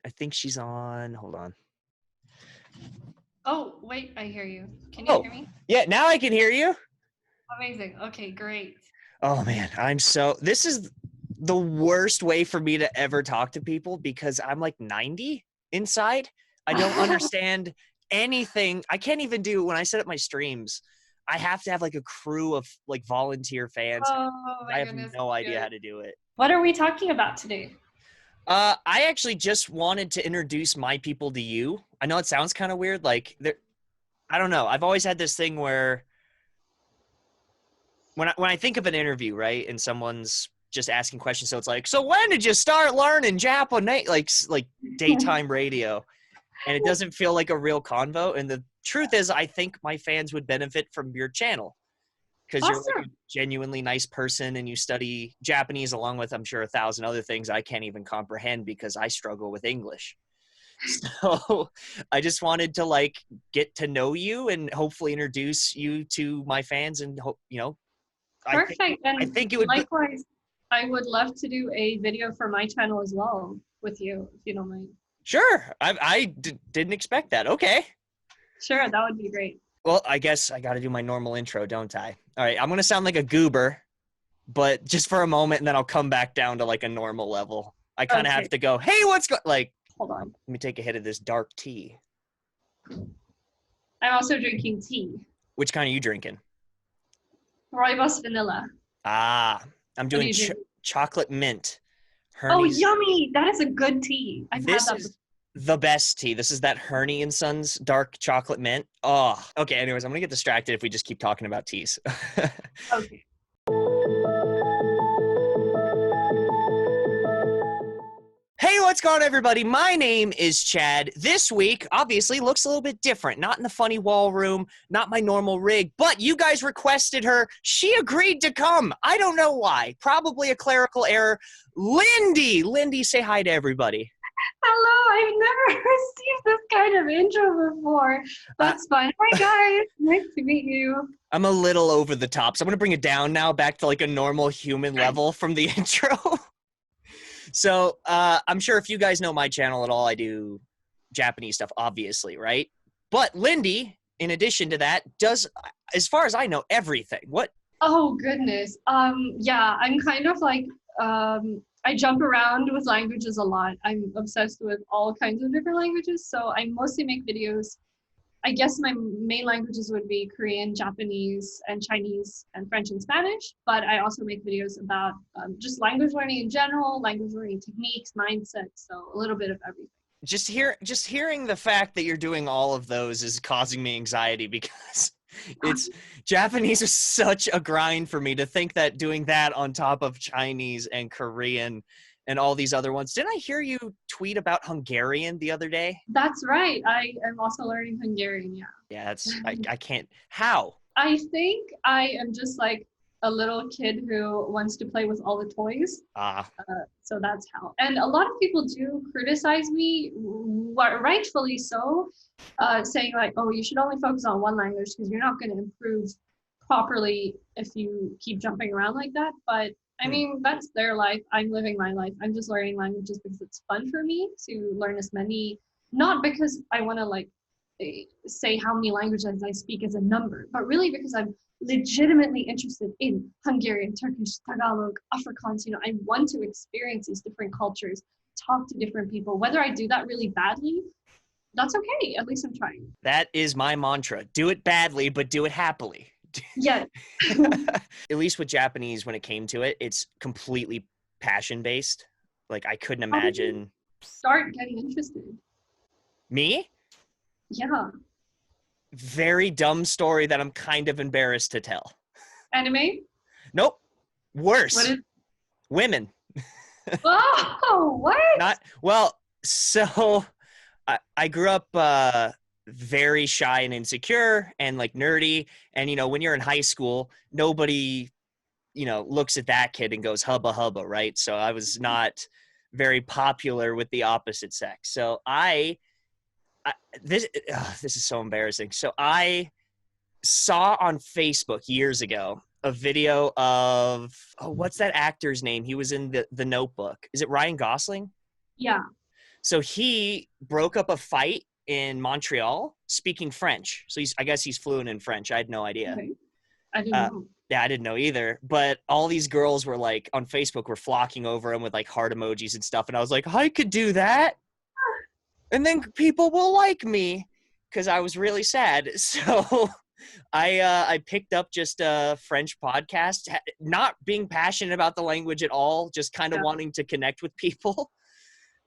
I think she's on. Hold on. Oh, wait, I hear you. Can you hear me? Yeah, now I can hear you. Amazing. Okay, great. Oh man, this is the worst way for me to ever talk to people because I'm like 90 inside. I don't understand anything. I can't even do when I set up my streams. I have to have like a crew of like volunteer fans. Oh I my have goodness. no idea how to do it. What are we talking about today? I actually just wanted to introduce my people to you. I know it sounds kind of weird. Like, I don't know. I've always had this thing where when I think of an interview, right, and someone's just asking questions, so it's like, so when did you start learning Japanese? Like daytime radio, and it doesn't feel like a real convo. And the truth is, I think my fans would benefit from your channel. Because you're like a genuinely nice person and you study Japanese along with, I'm sure, 1,000 other things I can't even comprehend because I struggle with English. So I just wanted to like get to know you and hopefully introduce you to my fans and hope, Perfect. I think it would likewise, I would love to do a video for my channel as well with you, if you don't mind. Sure. I didn't expect that. Okay. Sure, that would be great. Well, I guess I got to do my normal intro, don't I? All right, I'm going to sound like a goober, but just for a moment, and then I'll come back down to like a normal level. I kind of have to go, hey, hold on. Let me take a hit of this dark tea. I'm also drinking tea. Which kind are you drinking? Rooibos vanilla. Ah, I'm doing chocolate mint. Hermes. Oh, yummy. That is a good tea. This is the best tea. This is that Henderson & Sons dark chocolate mint. Oh, okay. Anyways, I'm going to get distracted if we just keep talking about teas. Okay. Hey, what's going on, everybody? My name is Chad. This week, obviously, looks a little bit different. Not in the funny wall room, not my normal rig, but you guys requested her. She agreed to come. I don't know why. Probably a clerical error. Lindie, say hi to everybody. Hello, I've never received this kind of intro before. That's fun. Hi, guys. Nice to meet you. I'm a little over the top, so I'm going to bring it down now back to like a normal human level from the intro. So I'm sure if you guys know my channel at all, I do Japanese stuff, obviously, right? But Lindie, in addition to that, does, as far as I know, everything. What? Oh, goodness. Yeah, I'm kind of like, I jump around with languages a lot. I'm obsessed with all kinds of different languages. So I mostly make videos. I guess my main languages would be Korean, Japanese, and Chinese, and French and Spanish. But I also make videos about just language learning in general, language learning techniques, mindset, so a little bit of everything. Just hearing the fact that you're doing all of those is causing me anxiety because Japanese is such a grind for me to think that doing that on top of Chinese and Korean and all these other ones. Didn't I hear you tweet about Hungarian the other day? That's right. I am also learning Hungarian, yeah. Yeah, that's, I can't. How? I think I am just like a little kid who wants to play with all the toys. So that's how. And a lot of people do criticize me, rightfully so, saying like, oh, you should only focus on one language because you're not going to improve properly if you keep jumping around like that. But I mean, that's their life. I'm living my life. I'm just learning languages because it's fun for me to learn as many, not because I want to like say how many languages I speak as a number, but really because I'm legitimately interested in Hungarian, Turkish, Tagalog, Afrikaans. You know, I want to experience these different cultures, talk to different people. Whether I do that really badly, that's okay. At least I'm trying. That is my mantra. Do it badly, but do it happily. Yeah. At least with Japanese, when it came to it, it's completely passion-based. Like, I couldn't imagine. Start getting interested. Me? Yeah. Very dumb story that I'm kind of embarrassed to tell. Anime? Nope. Worse. What is? Women. Oh, what? So I grew up very shy and insecure and like nerdy. And, you know, when you're in high school, nobody, you know, looks at that kid and goes hubba hubba, right? So I was not very popular with the opposite sex. So this is so embarrassing. So I saw on Facebook years ago a video of, what's that actor's name? He was in the Notebook. Is it Ryan Gosling? Yeah. So he broke up a fight in Montreal speaking French. So I guess he's fluent in French. I had no idea. Okay. I didn't know. Yeah, I didn't know either. But all these girls were like on Facebook were flocking over him with like heart emojis and stuff. And I was like, I could do that. And then people will like me because I was really sad. So I picked up just a French podcast, not being passionate about the language at all, just kind of wanting to connect with people.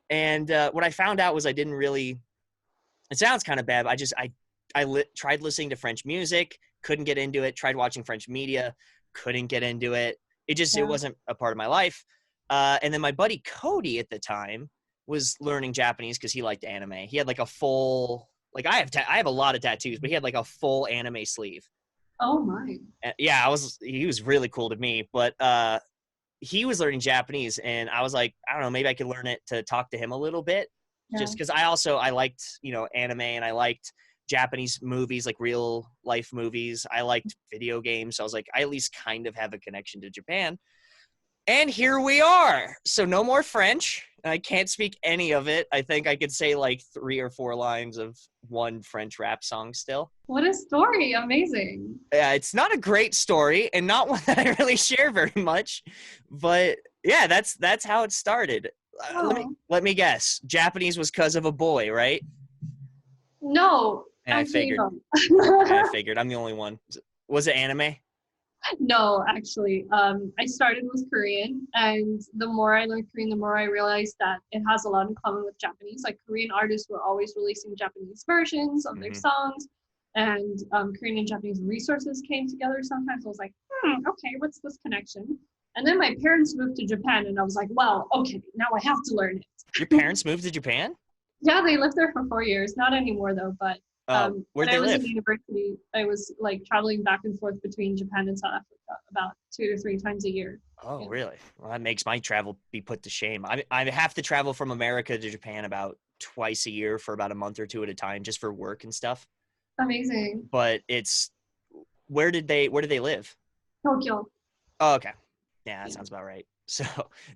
And what I found out was I didn't really, it sounds kind of bad, but I tried listening to French music, couldn't get into it, tried watching French media, couldn't get into it. It wasn't a part of my life. And then my buddy Cody at the time was learning Japanese because he liked anime. He had like a full, like I have a lot of tattoos, but he had like a full anime sleeve. Oh my. Yeah, he was really cool to me, but he was learning Japanese and I was like, I don't know, maybe I could learn it to talk to him a little bit. Just because I liked, anime and I liked Japanese movies, like real life movies. I liked video games. So I was like, I at least kind of have a connection to Japan. And here we are. So no more French. I can't speak any of it. I think I could say like 3 or 4 lines of one French rap song still. What a story. Amazing. Yeah, it's not a great story and not one that I really share very much. But yeah, that's how it started. Let me guess. Japanese was because of a boy, right? No. Yeah, actually, I figured. no. I figured. I'm the only one. Was it anime? No, actually. I started with Korean, and the more I learned Korean, the more I realized that it has a lot in common with Japanese. Like Korean artists were always releasing Japanese versions of their songs, and Korean and Japanese resources came together sometimes. I was like, okay, what's this connection? And then my parents moved to Japan, and I was like, well, okay, now I have to learn it. Your parents moved to Japan? Yeah, they lived there for 4 years. Not anymore, though, but where'd they live? When I was in university, I was like traveling back and forth between Japan and South Africa about 2 to 3 times a year. Oh, really? Well, that makes my travel be put to shame. I have to travel from America to Japan about twice a year for about a month or 2 at a time, just for work and stuff. Amazing. But where did they live? Tokyo. Oh, okay. Yeah, that sounds about right. So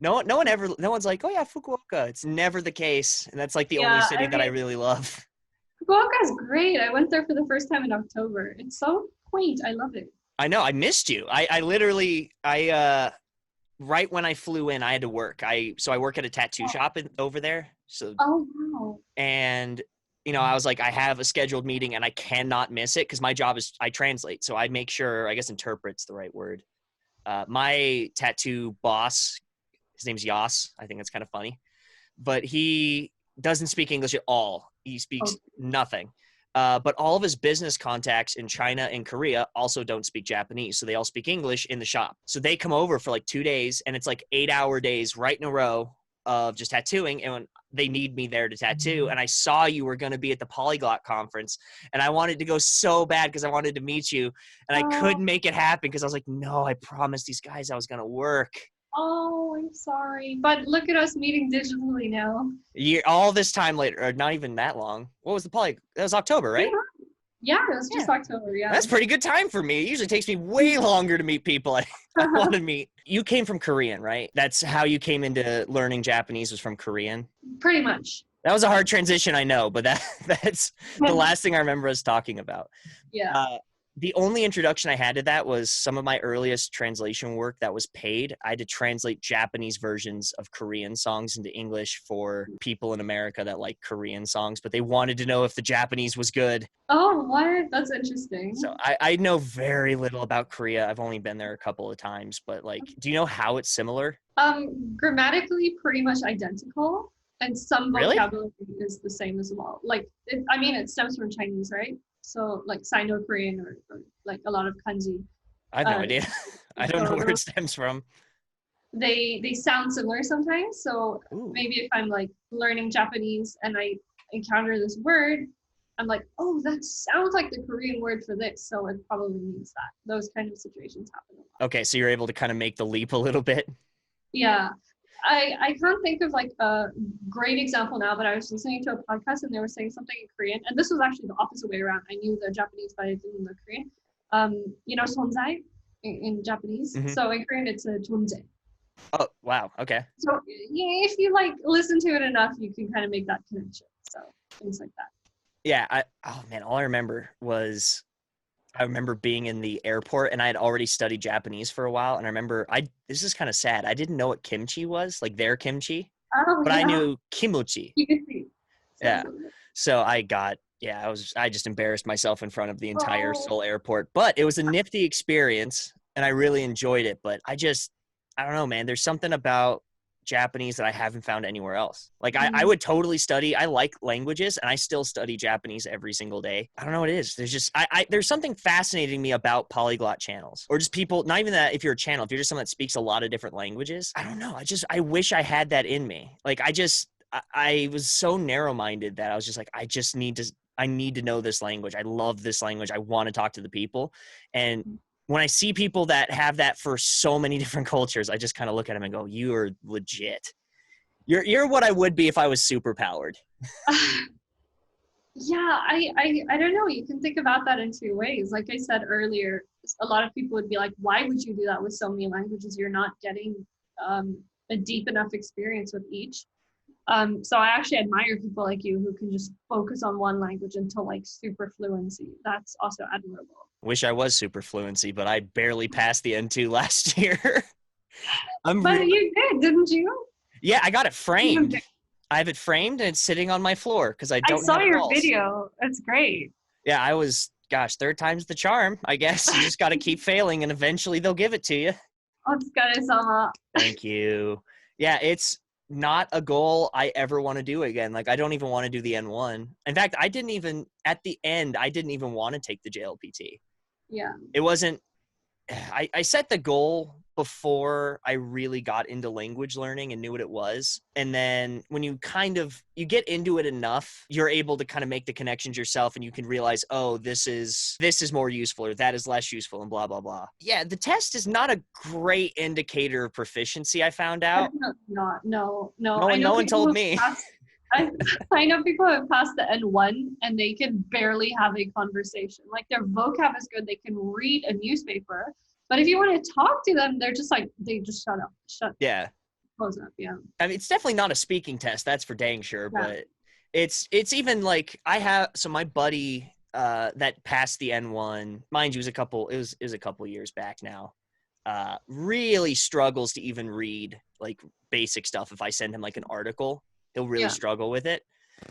no one's like, oh yeah, Fukuoka. It's never the case, and that's like the only city that I really love. Fukuoka is great. I went there for the first time in October. It's so quaint. I love it. I know. I missed you. I literally right when I flew in, I had to work. So I work at a tattoo shop over there. So wow. And I was like, I have a scheduled meeting and I cannot miss it because my job is I translate. So I make sure, I guess interpret's the right word. My tattoo boss, his name's Yas. I think that's kind of funny, but he doesn't speak English at all. He speaks nothing. But all of his business contacts in China and Korea also don't speak Japanese. So they all speak English in the shop. So they come over for like 2 days and it's like 8-hour days right in a row of just tattooing. And when they need me there to tattoo, and I saw you were going to be at the Polyglot conference and I wanted to go so bad because I wanted to meet you and I couldn't make it happen because I was like, no, I promised these guys I was going to work. Oh, I'm sorry. But look at us meeting digitally now. All this time later, or not even that long. What was the That was October, right? Yeah, it was just October, yeah. That's pretty good time for me. It usually takes me way longer to meet people I want to meet. You came from Korean, right? That's how you came into learning Japanese, was from Korean? Pretty much. That was a hard transition, I know, but that's the last thing I remember us talking about. Yeah. The only introduction I had to that was some of my earliest translation work that was paid. I had to translate Japanese versions of Korean songs into English for people in America that like Korean songs, but they wanted to know if the Japanese was good. Oh, what? That's interesting. So I know very little about Korea. I've only been there a couple of times, but like, do you know how it's similar? Grammatically pretty much identical. And some vocabulary is the same as well. Like, it stems from Chinese, right? So like Sino-Korean or like a lot of kanji. I have no idea. I don't know where it stems from. They sound similar sometimes. So maybe if I'm like learning Japanese and I encounter this word, I'm like, oh, that sounds like the Korean word for this. So it probably means that. Those kind of situations happen a lot. Okay, so you're able to kind of make the leap a little bit. Yeah. I can't think of like a great example now, but I was listening to a podcast and they were saying something in Korean, and this was actually the opposite way around. I knew the Japanese, but I didn't know Korean. sonzai in Japanese. Mm-hmm. So in Korean, it's a 존재. Oh, wow. Okay. So yeah, if you like listen to it enough, you can kind of make that connection. So things like that. Yeah. Oh man, all I remember was I remember being in the airport and I had already studied Japanese for a while. And I remember this is kind of sad. I didn't know what kimchi was, like their kimchi, Oh but I yeah, knew kimochi. you can see. Yeah. So I just embarrassed myself in front of the entire Seoul airport, but it was a nifty experience and I really enjoyed it. But I don't know, man, there's something about Japanese that I haven't found anywhere else. Like I would totally study. I like languages and I still study Japanese every single day. I don't know what it is. There's just, there's something fascinating me about polyglot channels or just people, not even that if you're a channel, if you're just someone that speaks a lot of different languages. I don't know. I wish I had that in me. Like I was so narrow-minded that I was just like, I need to know this language. I love this language. I want to talk to the people. And when I see people that have that for so many different cultures, I just kind of look at them and go, you are legit. You're what I would be if I was super powered. Yeah, I don't know. You can think about that in two ways. Like I said earlier, a lot of people would be like, why would you do that with so many languages? You're not getting a deep enough experience with each. So I actually admire people like you who can just focus on one language until like super fluency. That's also admirable. Wish I was super fluency, but I barely passed the N2 last year. But you did, didn't you? Yeah, I got it framed. I have it framed and it's sitting on my floor because I don't saw have your walls. video. That's great. Yeah, third time's the charm, I guess. You just got to keep failing and eventually they'll give it to you. Thank you. Yeah, it's not a goal I ever want to do again. Like, I don't even want to do the N1. In fact, at the end, I didn't even want to take the JLPT. Yeah. It wasn't, I set the goal before I really got into language learning and knew what it was. And then when you get into it enough, you're able to kind of make the connections yourself and you can realize, oh, this is more useful or that is less useful and blah, blah, blah. Yeah, the test is not a great indicator of proficiency, I found out. Not. No. No one told me. I know people who have passed the N1 and they can barely have a conversation. Like their vocab is good. They can read a newspaper. But if you want to talk to them, they're just like, they just shut up. Yeah. Close up, yeah. I mean, it's definitely not a speaking test. That's for dang sure. Yeah. But it's even like my buddy that passed the N1, mind you, it was a couple years back now, really struggles to even read like basic stuff. If I send him like an article, he'll really struggle with it.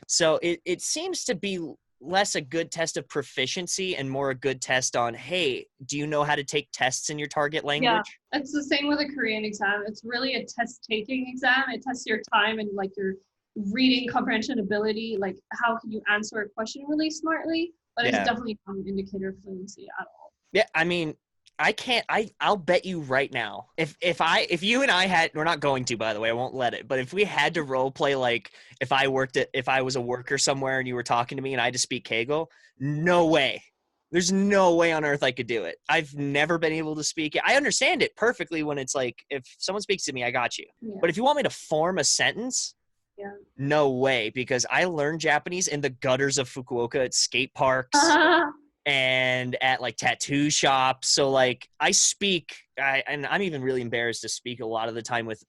So it seems to be less a good test of proficiency and more a good test on, hey, do you know how to take tests in your target language? Yeah, it's the same with a Korean exam. It's really a test-taking exam. It tests your time and like your reading comprehension ability, like how can you answer a question really smartly, but it's definitely not an indicator of fluency at all. Yeah, I mean, I'll bet you right now, if you and I had, we're not going to, by the way, I won't let it, but if we had to role play, like if I was a worker somewhere and you were talking to me and I had to speak Kegel, no way. There's no way on earth I could do it. I've never been able to speak it. I understand it perfectly when it's like, if someone speaks to me, I got you. Yeah. But if you want me to form a sentence, no way, because I learned Japanese in the gutters of Fukuoka at skate parks. And at like tattoo shops. So like and I'm even really embarrassed to speak a lot of the time with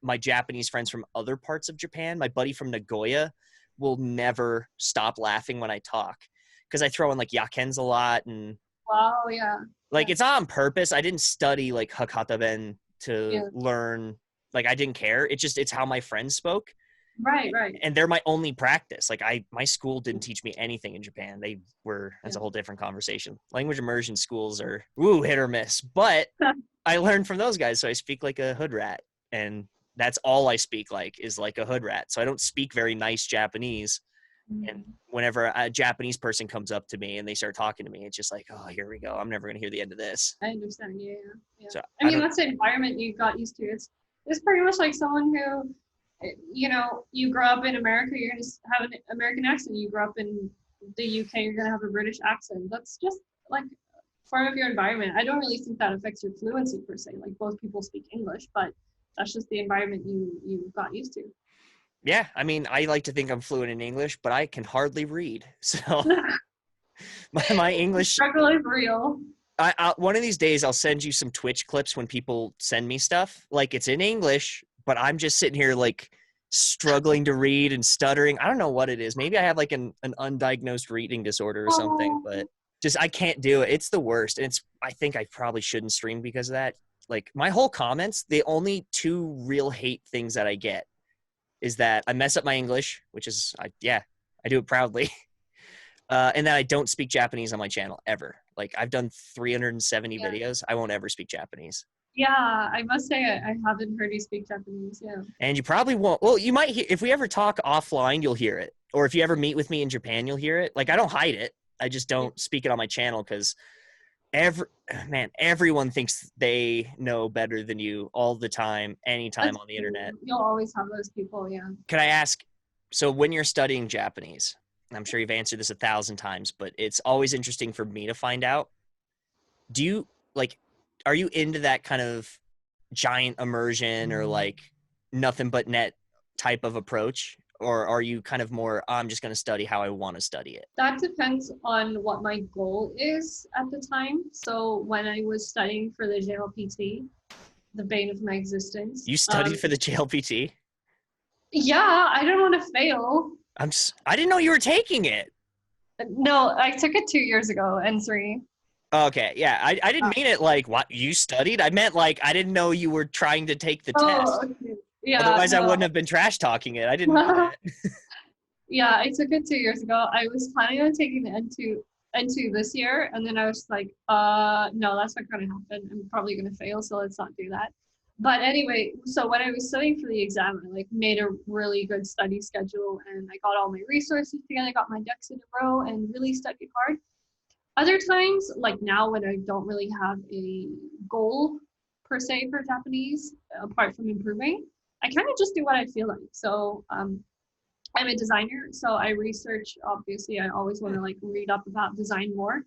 my Japanese friends from other parts of Japan. My buddy from Nagoya will never stop laughing when I talk because I throw in like yakens a lot. And wow, yeah. Like it's on purpose. I didn't study like Hakata-ben to learn. Like I didn't care. It's how my friends spoke. Right. And they're my only practice. Like my school didn't teach me anything in Japan. That's a whole different conversation. Language immersion schools are hit or miss, but I learned from those guys. So I speak like a hood rat, and that's all I speak like is like a hood rat. So I don't speak very nice Japanese. And whenever a Japanese person comes up to me and they start talking to me, it's just like, oh, here we go. I'm never going to hear the end of this. I understand. Yeah. So I mean, that's the environment you got used to. It's pretty much like someone who, you know, you grow up in America, you're going to have an American accent. You grow up in the UK, you're going to have a British accent. That's just like part of your environment. I don't really think that affects your fluency per se. Like both people speak English, but that's just the environment you got used to. Yeah, I mean, I like to think I'm fluent in English, but I can hardly read. So my English struggle is real. One of these days I'll send you some Twitch clips when people send me stuff. Like it's in English, but I'm just sitting here like struggling to read and stuttering. I don't know what it is. Maybe I have like an undiagnosed reading disorder or something, but just I can't do it. It's the worst. And I think I probably shouldn't stream because of that. Like my whole comments, the only two real hate things that I get is that I mess up my English, which is I do it proudly. And then I don't speak Japanese on my channel ever. Like I've done 370 videos. I won't ever speak Japanese. Yeah, I must say I haven't heard you speak Japanese. Yeah. And you probably won't. Well, you might hear, if we ever talk offline, you'll hear it. Or if you ever meet with me in Japan, you'll hear it. Like I don't hide it. I just don't speak it on my channel because everyone thinks they know better than you all the time, anytime on the internet. You'll always have those people, yeah. Can I ask, so when you're studying Japanese, I'm sure you've answered this 1,000 times, but it's always interesting for me to find out. Are you into that kind of giant immersion or like nothing but net type of approach? Or are you kind of more, I'm just going to study how I want to study it? That depends on what my goal is at the time. So when I was studying for the JLPT, the bane of my existence. You studied for the JLPT? Yeah, I don't want to fail. I didn't know you were taking it. No, I took it 2 years ago, N3. Okay, yeah, I didn't mean it like, what, you studied? I meant like, I didn't know you were trying to take the test. Okay. Yeah, otherwise, I wouldn't have been trash talking it. I didn't know that. Yeah, I took it 2 years ago. I was planning on taking the N2 this year, and then I was like, no, that's not going to happen. I'm probably going to fail, so let's not do that. But anyway, so when I was studying for the exam, I like made a really good study schedule, and I got all my resources together, got my ducks in a row, and really studied hard. Other times, like now when I don't really have a goal per se for Japanese, apart from improving, I kind of just do what I feel like. So I'm a designer, so I research. Obviously, I always want to like read up about design more.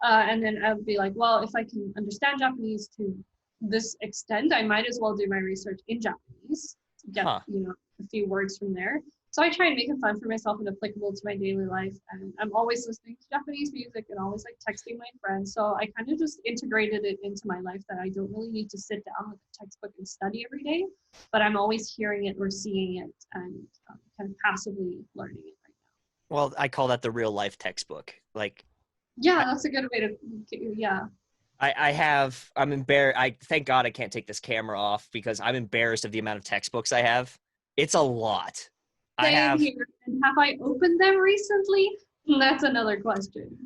And then I'll be like, well, if I can understand Japanese to this extent, I might as well do my research in Japanese, get a few words from there. So I try and make it fun for myself and applicable to my daily life. And I'm always listening to Japanese music and always like texting my friends. So I kind of just integrated it into my life that I don't really need to sit down with a textbook and study every day, but I'm always hearing it or seeing it and kind of passively learning it right now. Well, I call that the real life textbook. Like, yeah, that's a good way to, yeah. I'm embarrassed. Thank God I can't take this camera off because I'm embarrassed of the amount of textbooks I have. It's a lot. Same here. And have I opened them recently? That's another question.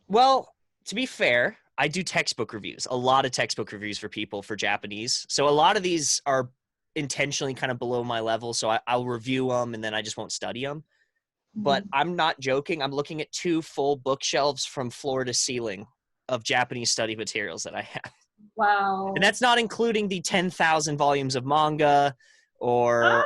Well, to be fair, I do textbook reviews, a lot of textbook reviews for people for Japanese. So a lot of these are intentionally kind of below my level. So I'll review them and then I just won't study them. But I'm not joking. I'm looking at 2 full bookshelves from floor to ceiling of Japanese study materials that I have. Wow. And that's not including the 10,000 volumes of manga or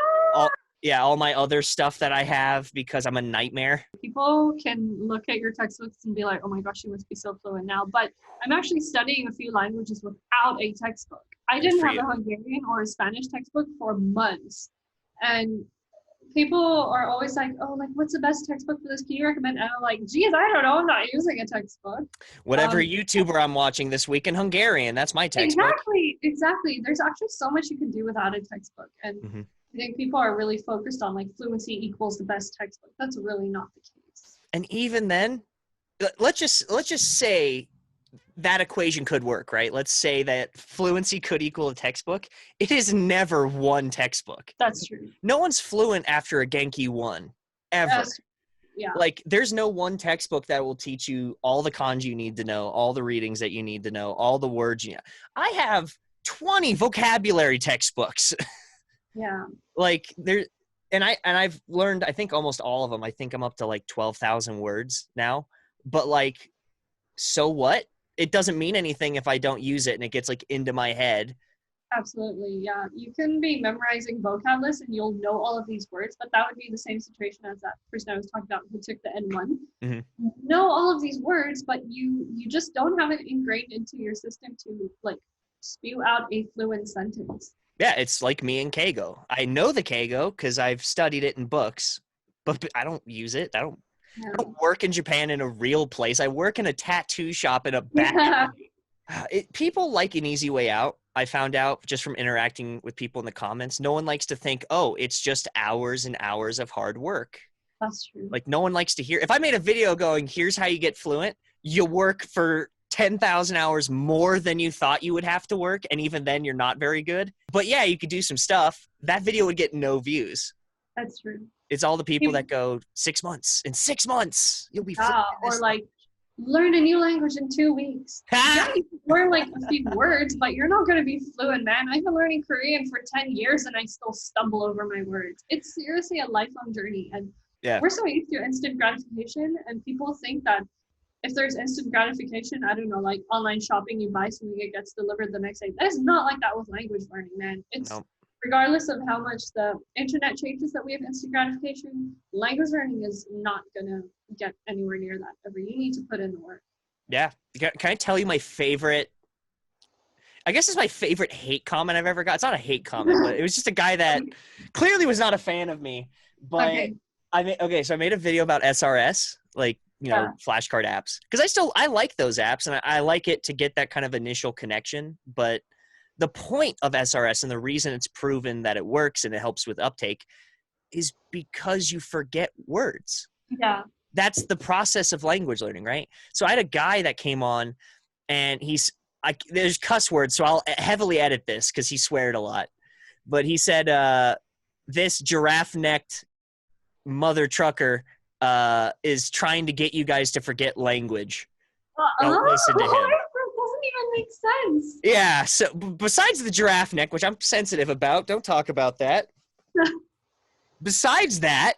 all my other stuff that I have because I'm a nightmare. People can look at your textbooks and be like, oh my gosh, you must be so fluent now. But I'm actually studying a few languages without a textbook. I didn't have a Hungarian or a Spanish textbook for months. And people are always like, oh, like, what's the best textbook for this? Can you recommend? And I'm like, geez, I don't know. I'm not using a textbook. Whatever YouTuber I'm watching this week in Hungarian, that's my textbook. Exactly. There's actually so much you can do without a textbook. And I think people are really focused on like fluency equals the best textbook. That's really not the case. And even then, let's just say that equation could work, right? Let's say that fluency could equal a textbook. It is never one textbook. That's true. No one's fluent after a Genki 1, ever. That's true. Yeah. Like, there's no one textbook that will teach you all the kanji you need to know, all the readings that you need to know, all the words you know. I have 20 vocabulary textbooks. Yeah. Like I've learned, I think almost all of them. I think I'm up to like 12,000 words now. But like, so what? It doesn't mean anything if I don't use it and it gets like into my head. Absolutely, yeah. You can be memorizing vocab lists and you'll know all of these words, but that would be the same situation as that person I was talking about who took the N1. Know all of these words, but you just don't have it ingrained into your system to like spew out a fluent sentence. Yeah, it's like me and Keigo. I know the Keigo because I've studied it in books, but I don't use it. I don't work in Japan in a real place. I work in a tattoo shop in a back alley. People like an easy way out. I found out just from interacting with people in the comments. No one likes to think, oh, it's just hours and hours of hard work. That's true. Like, no one likes to hear. If I made a video going, here's how you get fluent, you work for 10,000 hours more than you thought you would have to work, and even then you're not very good. But yeah, you could do some stuff. That video would get no views. That's true. It's all the people that go 6 months. In 6 months, you'll be fluent. Or like, learn a new language in 2 weeks. Yeah, you can learn like a few words, but you're not going to be fluent, man. I've been learning Korean for 10 years and I still stumble over my words. It's seriously a lifelong journey. And we're so used to instant gratification, and people think that if there's instant gratification, I don't know, like online shopping, you buy something, it gets delivered the next day. That is not like that with language learning, man. It's regardless of how much the internet changes that we have instant gratification, language learning is not gonna get anywhere near that ever. You need to put in the work. Yeah. Can I tell you my favorite? I guess it's my favorite hate comment I've ever got. It's not a hate comment, but it was just a guy that clearly was not a fan of me. But so I made a video about SRS, like, you know, flashcard apps, because I like those apps, and I like it to get that kind of initial connection. But the point of SRS and the reason it's proven that it works and it helps with uptake is because you forget words. Yeah. That's the process of language learning, right? So I had a guy that came on, and there's cuss words, so I'll heavily edit this because he sweared a lot. But he said, this giraffe-necked mother trucker is trying to get you guys to forget language. Don't listen to him. That doesn't even make sense. Yeah, so besides the giraffe neck, which I'm sensitive about, don't talk about that. Besides that,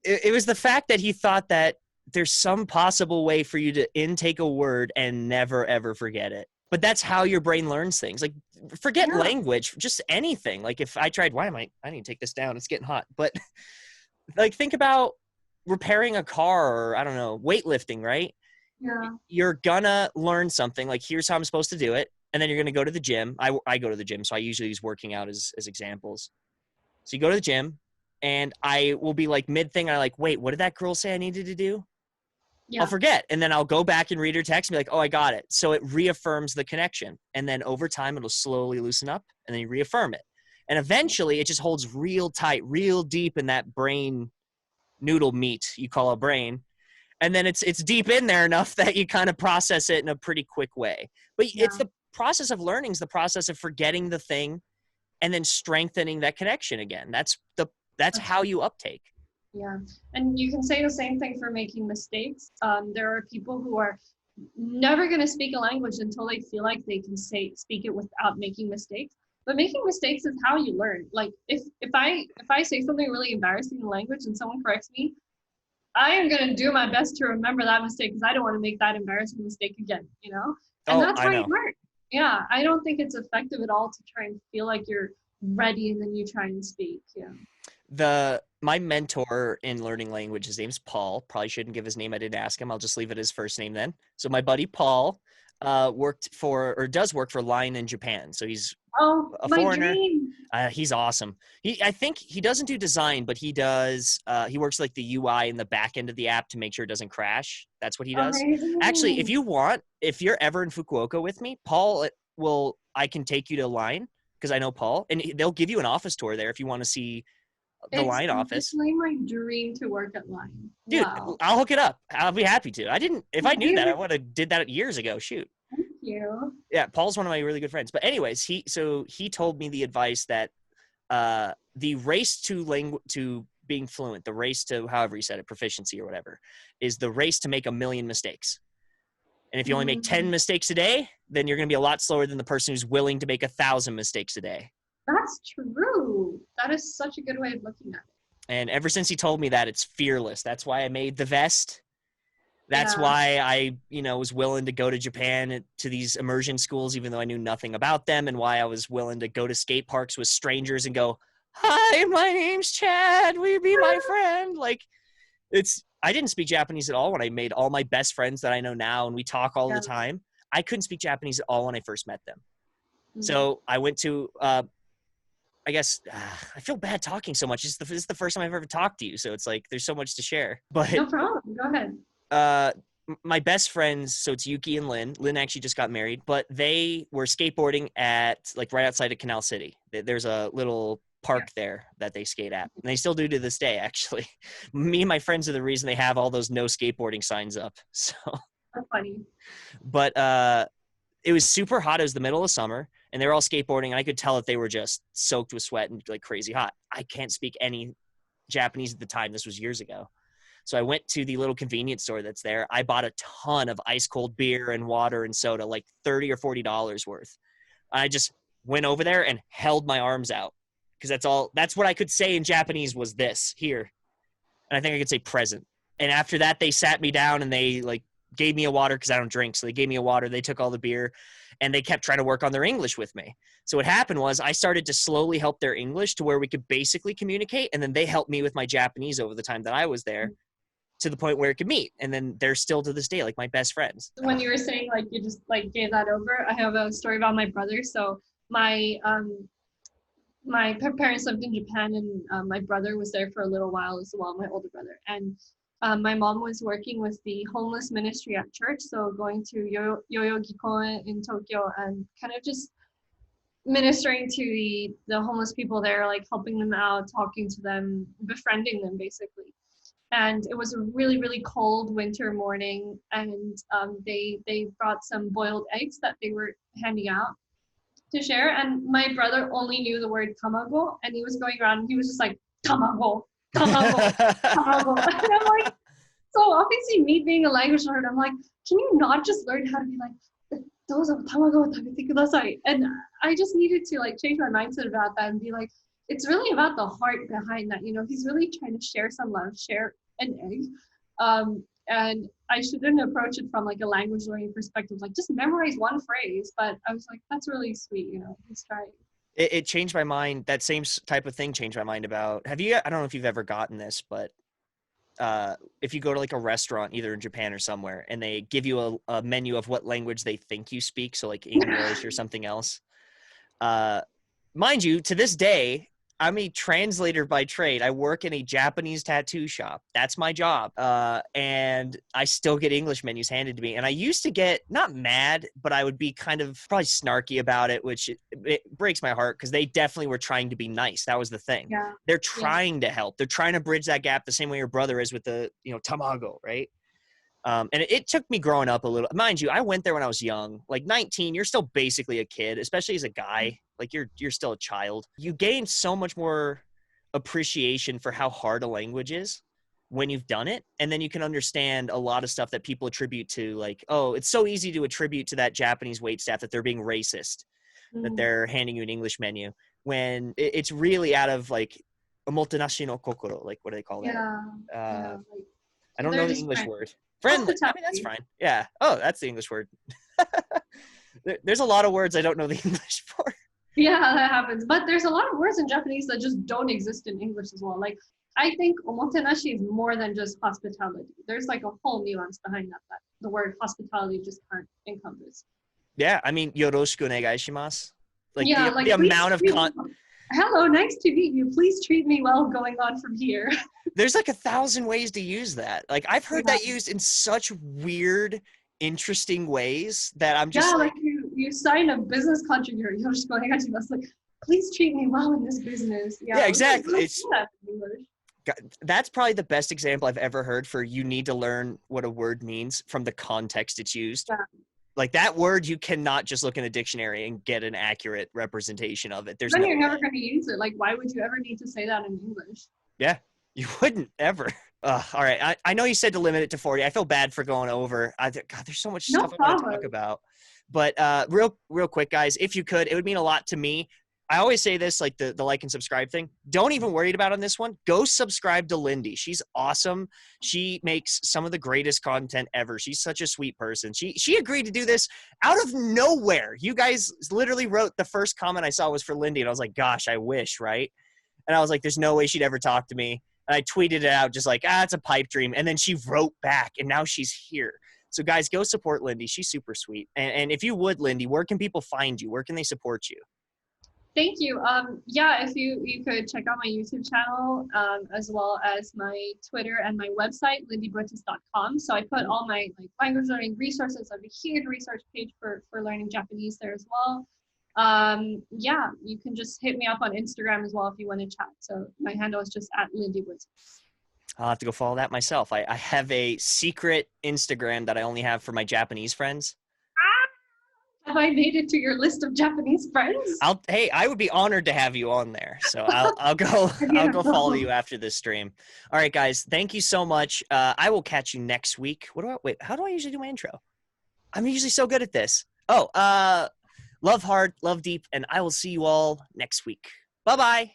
it was the fact that he thought that there's some possible way for you to intake a word and never, ever forget it. But that's how your brain learns things. Like, forget language, just anything. Like, if I tried, I need to take this down. It's getting hot. But, like, think about repairing a car or, I don't know, weightlifting, right? Yeah. You're gonna learn something. Like, here's how I'm supposed to do it. And then you're gonna go to the gym. I go to the gym, so I usually use working out as examples. So you go to the gym, and I will be like mid-thing, and I'm like, wait, what did that girl say I needed to do? Yeah. I'll forget. And then I'll go back and read her text and be like, oh, I got it. So it reaffirms the connection. And then over time, it'll slowly loosen up, and then you reaffirm it. And eventually, it just holds real tight, real deep in that brain noodle meat you call a brain. And then it's deep in there enough that you kind of process it in a pretty quick way. But it's the process of learning, is the process of forgetting the thing and then strengthening that connection again. That's how you uptake. Yeah. And you can say the same thing for making mistakes. There are people who are never going to speak a language until they feel like they can speak it without making mistakes. But making mistakes is how you learn. Like, if I say something really embarrassing in language and someone corrects me, I am going to do my best to remember that mistake, because I don't want to make that embarrassing mistake again, you know? And that's how you learn. Yeah. I don't think it's effective at all to try and feel like you're ready and then you try and speak. Yeah. My mentor in learning language, his name's Paul. Probably shouldn't give his name. I didn't ask him. I'll just leave it as first name then. So my buddy Paul does work for Line in Japan. So he's a foreigner. Dream. He's awesome. I think he doesn't do design, but he does. He works like the UI and the back end of the app to make sure it doesn't crash. That's what he does. Amazing. Actually, if you're ever in Fukuoka with me, Paul I can take you to Line, because I know Paul, and they'll give you an office tour there if you want to see the Line office. It's like my dream to work at Line. Dude, wow. I'll hook it up. I'll be happy to. If I knew that, I would have did that years ago. Shoot. Thank you. Yeah, Paul's one of my really good friends. But anyways, he told me the advice that the race to being fluent, the race to however you said it, proficiency or whatever, is the race to make 1 million mistakes. And if you only make 10 mistakes a day, then you're going to be a lot slower than the person who's willing to make 1,000 mistakes a day. That's true. That is such a good way of looking at it. And ever since he told me that, it's fearless. That's why I made the vest. That's why I, was willing to go to Japan to these immersion schools, even though I knew nothing about them, and why I was willing to go to skate parks with strangers and go, hi, my name's Chad. Will you be my friend? Like, I didn't speak Japanese at all when I made all my best friends that I know now, and we talk all the time. I couldn't speak Japanese at all when I first met them. Mm-hmm. So I went to, I guess, I feel bad talking so much. This is the first time I've ever talked to you, so it's like there's so much to share. But no problem. Go ahead. my best friends, so it's Yuki and Lynn. Lynn actually just got married, but they were skateboarding at like right outside of Canal City. There's a little park there that they skate at, and they still do to this day. Actually, me and my friends are the reason they have all those no skateboarding signs up. So That's funny. but it was super hot. It was the middle of summer, and they were all skateboarding, and I could tell that they were just soaked with sweat and like crazy hot. I can't speak any Japanese at the time. This was years ago. So I went to the little convenience store that's there. I bought a ton of ice cold beer and water and soda, like $30 or $40 worth. I just went over there and held my arms out because that's what I could say in Japanese was this here. And I think I could say present. And after that, they sat me down and they like gave me a water because I don't drink. So they gave me a water. They took all the beer and they kept trying to work on their English with me. So what happened was I started to slowly help their English to where we could basically communicate. And then they helped me with my Japanese over the time that I was there, to the point where it could meet. And then they're still to this day like my best friends. When you were saying like you just like gave that over, I have a story about my brother. So my parents lived in Japan, and my brother was there for a little while as well, my older brother. And my mom was working with the homeless ministry at church, so going to Yoyogi Koen in Tokyo and kind of just ministering to the homeless people there, like helping them out, talking to them, befriending them basically. And it was a really, really cold winter morning, and they brought some boiled eggs that they were handing out to share. And my brother only knew the word tamago, and he was going around and he was just like, tamago, tamago, tamago. And I'm like, so obviously me being a language learner, I'm like, can you not just learn how to be like, dozo tamago tabete kudasai? And I just needed to like change my mindset about that and be like, it's really about the heart behind that. You know, he's really trying to share some love, share an egg. And I shouldn't approach it from like a language learning perspective, like just memorize one phrase. But I was like, that's really sweet, you know, he's trying. It changed my mind. That same type of thing changed my mind about, I don't know if you've ever gotten this, but if you go to like a restaurant, either in Japan or somewhere, and they give you a menu of what language they think you speak, so like English or something else. Mind you, to this day, I'm a translator by trade. I work in a Japanese tattoo shop. That's my job. And I still get English menus handed to me. And I used to get, not mad, but I would be kind of probably snarky about it, which it breaks my heart because they definitely were trying to be nice. That was the thing. Yeah. They're trying to help. They're trying to bridge that gap the same way your brother is with the, tamago, right? And it took me growing up a little. Mind you, I went there when I was young, like 19. You're still basically a kid, especially as a guy. Like you're still a child. You gain so much more appreciation for how hard a language is when you've done it, and then you can understand a lot of stuff that people attribute to, like, oh, it's so easy to attribute to that Japanese waitstaff that they're being racist, that they're handing you an English menu, when it's really out of like a motenashi no kokoro, like what do they call that? Yeah. I don't know the English word. Friend, I mean, that's fine. Yeah. Oh, that's the English word. There's a lot of words I don't know the English for. Yeah, that happens. But there's a lot of words in Japanese that just don't exist in English as well. Like, I think omotenashi is more than just hospitality. There's like a whole nuance behind that the word hospitality just can't encompass. Yeah, I mean, yoroshiku onegai shimasu. Like, yeah, the amount of hello, nice to meet you. Please treat me well going on from here. There's like 1,000 ways to use that. Like, I've heard that used in such weird, interesting ways that I'm just like you sign a business contract, you're just going, like, please treat me well in this business. Yeah, exactly. That's probably the best example I've ever heard for you need to learn what a word means from the context it's used. Yeah. Like that word, you cannot just look in a dictionary and get an accurate representation of it. Then you're never going to use it. Like, why would you ever need to say that in English? Yeah, you wouldn't ever. All right. I know you said to limit it to 40. I feel bad for going over. God, there's so much stuff I want to talk about. But real quick, guys, if you could, it would mean a lot to me. I always say this, like the like and subscribe thing. Don't even worry about on this one. Go subscribe to Lindie. She's awesome. She makes some of the greatest content ever. She's such a sweet person. She agreed to do this out of nowhere. You guys literally wrote the first comment I saw was for Lindie, and I was like, gosh, I wish, right? And I was like, there's no way she'd ever talk to me. And I tweeted it out just like, it's a pipe dream. And then she wrote back, and now she's here. So guys, go support Lindie. She's super sweet. And if you would, Lindie, where can people find you? Where can they support you? Thank you. Yeah, if you could check out my YouTube channel, as well as my Twitter and my website, lindiebotes.com. So I put all my like language learning resources. I have a huge resource page for learning Japanese there as well. Yeah, you can just hit me up on Instagram as well if you want to chat. So my handle is just at Lindie Botes. I'll have to go follow that myself. I have a secret Instagram that I only have for my Japanese friends. Have I made it to your list of Japanese friends? Hey, I would be honored to have you on there. So I'll go follow you after this stream. All right, guys, thank you so much. I will catch you next week. Wait, how do I usually do my intro? I'm usually so good at this. Oh, love hard, love deep, and I will see you all next week. Bye-bye.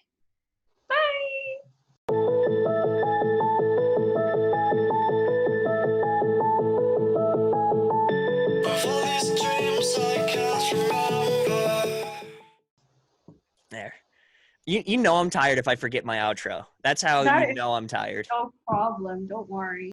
There. You know I'm tired if I forget my outro. That's how you know I'm tired. No problem. Don't worry.